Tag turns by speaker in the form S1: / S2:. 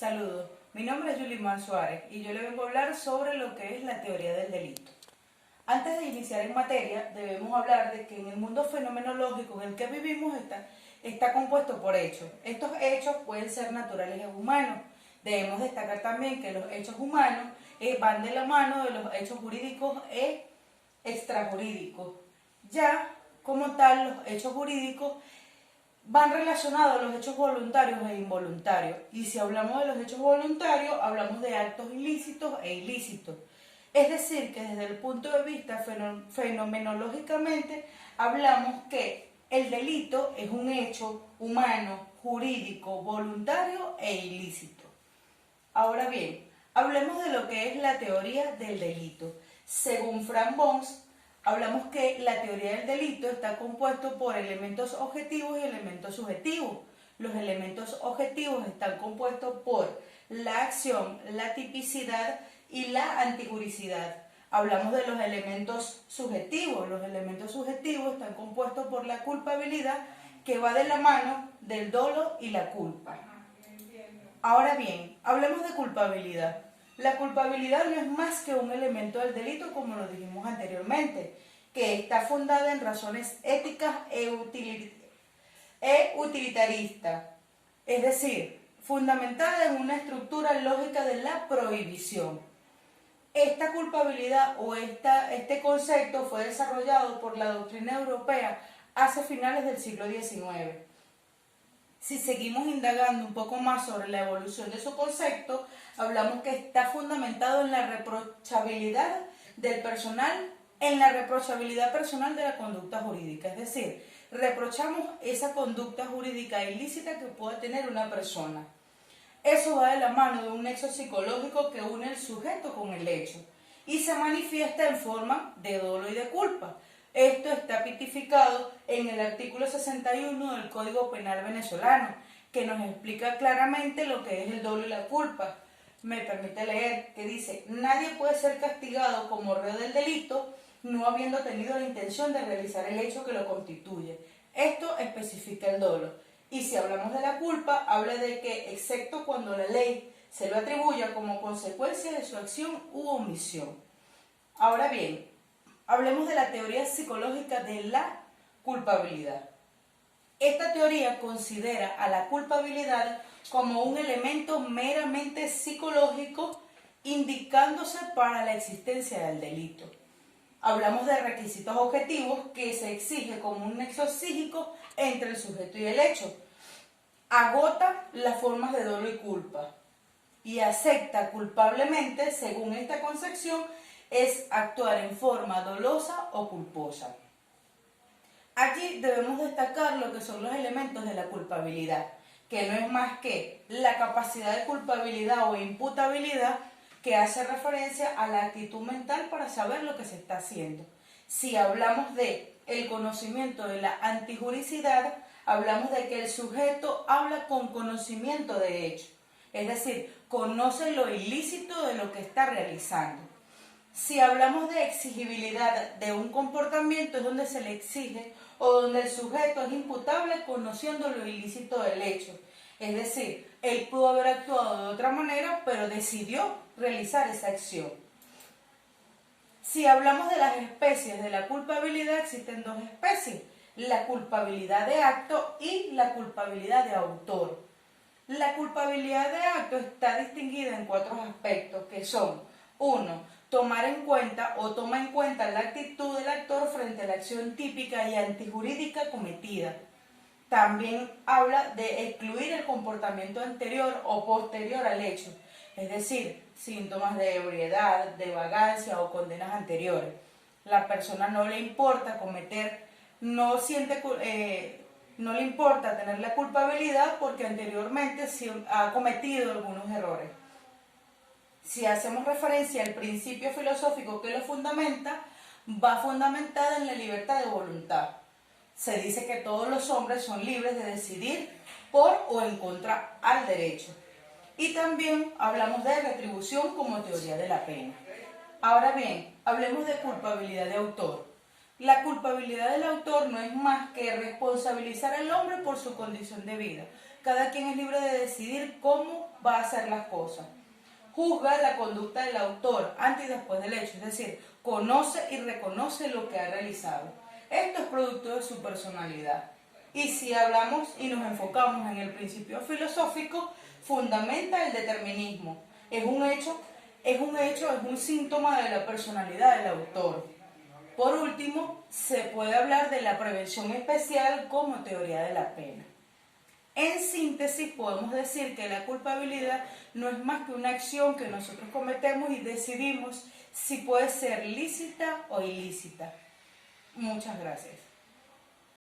S1: Saludos, mi nombre es Yulimar Suárez y yo le vengo a hablar sobre lo que es la teoría del delito. Antes de iniciar en materia, debemos hablar de que en el mundo fenomenológico en el que vivimos está compuesto por hechos. Estos hechos pueden ser naturales o humanos. Debemos destacar también que los hechos humanos van de la mano de los hechos jurídicos e extrajurídicos. Ya, como tal, los hechos jurídicos van relacionados a los hechos voluntarios e involuntarios. Y si hablamos de los hechos voluntarios, hablamos de actos ilícitos e ilícitos. Es decir, que desde el punto de vista fenomenológicamente, hablamos que el delito es un hecho humano, jurídico, voluntario e ilícito. Ahora bien, hablemos de lo que es la teoría del delito. Según Frank Bones, hablamos que la teoría del delito está compuesto por elementos objetivos y elementos subjetivos. Los elementos objetivos están compuestos por la acción, la tipicidad y la antijuricidad. Hablamos de los elementos subjetivos. Los elementos subjetivos están compuestos por la culpabilidad, que va de la mano del dolo y la culpa. Ahora bien, hablemos de culpabilidad. La culpabilidad no es más que un elemento del delito, como lo dijimos anteriormente, que está fundada en razones éticas e utilitaristas, es decir, fundamentada en una estructura lógica de la prohibición. Esta culpabilidad o este concepto fue desarrollado por la doctrina europea hacia finales del siglo XIX. Si seguimos indagando un poco más sobre la evolución de su concepto, hablamos que está fundamentado en la reprochabilidad del personal, en la reprochabilidad personal de la conducta jurídica. Es decir, reprochamos esa conducta jurídica ilícita que pueda tener una persona. Eso va de la mano de un nexo psicológico que une el sujeto con el hecho y se manifiesta en forma de dolo y de culpa. Esto está tipificado en el artículo 61 del Código Penal venezolano, que nos explica claramente lo que es el dolo y la culpa. Me permite leer que dice: nadie puede ser castigado como reo del delito no habiendo tenido la intención de realizar el hecho que lo constituye. Esto especifica el dolo. Y si hablamos de la culpa, habla de que, excepto cuando la ley se lo atribuya como consecuencia de su acción u omisión. Ahora bien, hablemos de la teoría psicológica de la culpabilidad. Esta teoría considera a la culpabilidad como un elemento meramente psicológico, indicándose para la existencia del delito. Hablamos de requisitos objetivos que se exige como un nexo psíquico entre el sujeto y el hecho. Agota las formas de dolo y culpa y acepta culpablemente, según esta concepción, es actuar en forma dolosa o culposa. Aquí debemos destacar lo que son los elementos de la culpabilidad, que no es más que la capacidad de culpabilidad o imputabilidad que hace referencia a la actitud mental para saber lo que se está haciendo. Si hablamos de el conocimiento de la antijuricidad, hablamos de que el sujeto habla con conocimiento de hecho, es decir, conoce lo ilícito de lo que está realizando. Si hablamos de exigibilidad de un comportamiento, es donde se le exige o donde el sujeto es imputable conociendo lo ilícito del hecho. Es decir, él pudo haber actuado de otra manera, pero decidió realizar esa acción. Si hablamos de las especies de la culpabilidad, existen dos especies: la culpabilidad de acto y la culpabilidad de autor. La culpabilidad de acto está distinguida en cuatro aspectos, que son: 1. Tomar en cuenta o toma en cuenta la actitud del actor frente a la acción típica y antijurídica cometida. También habla de excluir el comportamiento anterior o posterior al hecho, es decir, síntomas de ebriedad, de vagancia o condenas anteriores. La persona no le importa cometer, no le importa tener la culpabilidad porque anteriormente ha cometido algunos errores. Si hacemos referencia al principio filosófico que lo fundamenta, va fundamentada en la libertad de voluntad. Se dice que todos los hombres son libres de decidir por o en contra al derecho. Y también hablamos de retribución como teoría de la pena. Ahora bien, hablemos de culpabilidad de autor. La culpabilidad del autor no es más que responsabilizar al hombre por su condición de vida. Cada quien es libre de decidir cómo va a hacer las cosas. Juzga la conducta del autor antes y después del hecho, es decir, conoce y reconoce lo que ha realizado. Esto es producto de su personalidad. Y si hablamos y nos enfocamos en el principio filosófico, fundamenta el determinismo. Es un síntoma de la personalidad del autor. Por último, se puede hablar de la prevención especial como teoría de la pena. En síntesis, podemos decir que la culpabilidad no es más que una acción que nosotros cometemos y decidimos si puede ser lícita o ilícita. Muchas gracias.